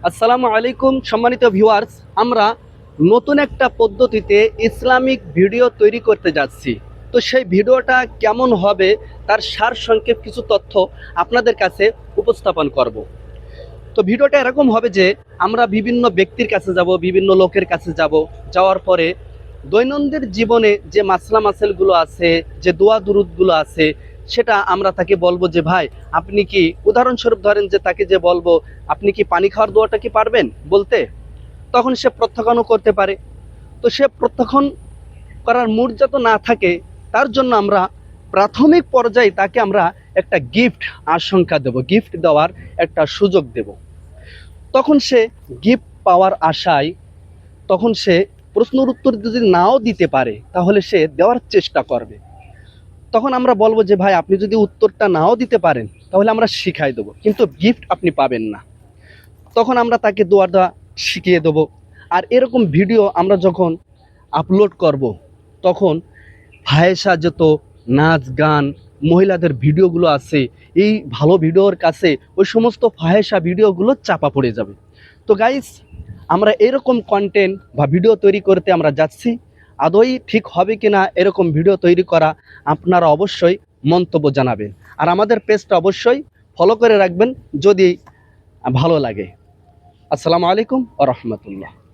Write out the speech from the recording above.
আসসালামু আলাইকুম সম্মানিত ভিউয়ার্স, আমরা নতুন একটা পদ্ধতিতে ইসলামিক ভিডিও তৈরি করতে যাচ্ছি। তো সেই ভিডিওটা কেমন হবে তার সার সংক্ষেপ কিছু তথ্য আপনাদের কাছে উপস্থাপন করব। তো ভিডিওটা এরকম হবে যে আমরা বিভিন্ন ব্যক্তির কাছে যাব, বিভিন্ন লোকের কাছে যাব, যাওয়ার পরে দৈনন্দিন জীবনে যে মাসলা মাসেলগুলো আছে, যে দোয়া দুরুদগুলো আছে, সেটা আমরা তাকে বলবো যে ভাই আপনি কি, উদাহরণস্বরূপ ধরেন যে তাকে যে বলবো আপনি কি পানি খাওয়ার দোয়াটা কি পারবেন বলতে, তখন সে প্রত্যাখ্যানও করতে পারে। তো সে প্রত্যাখ্যান করার মুড যাতে না থাকে, তার জন্য আমরা প্রাথমিক পর্যায়ে তাকে আমরা একটা গিফট আশঙ্কা দেব, গিফট দেওয়ার একটা সুযোগ দেব। তখন সে গিফট পাওয়ার আশায়, তখন সে প্রশ্নের উত্তর যদি নাও দিতে পারে তাহলে সে দেওয়ার চেষ্টা করবে। তখন আমরা বলবো যে ভাই আপনি যদি উত্তরটা নাও দিতে পারেন তাহলে আমরা শিখাই দেবো, কিন্তু গিফট আপনি পাবেন না। তখন আমরা তাকে দোয়াটা শিখিয়ে দেবো। আর এরকম ভিডিও আমরা যখন আপলোড করব, তখন ফাহেসা যত নাচ গান মহিলাদের ভিডিওগুলো আছে, এই ভালো ভিডিওর কাছে ওই সমস্ত ফাহেসা ভিডিওগুলো চাপা পড়ে যাবে। তো গাইস, আমরা এরকম কন্টেন্ট বা ভিডিও তৈরি করতে আমরা যাচ্ছি। আদৌ ঠিক হবে কিনা এরকম ভিডিও তৈরি করা, আপনারা অবশ্যই মন্তব্য জানাবেন। আর আমাদের পেজটা অবশ্যই ফলো করে রাখবেন যদি ভালো লাগে। আসসালামু আলাইকুম ওয়া রাহমাতুল্লাহ।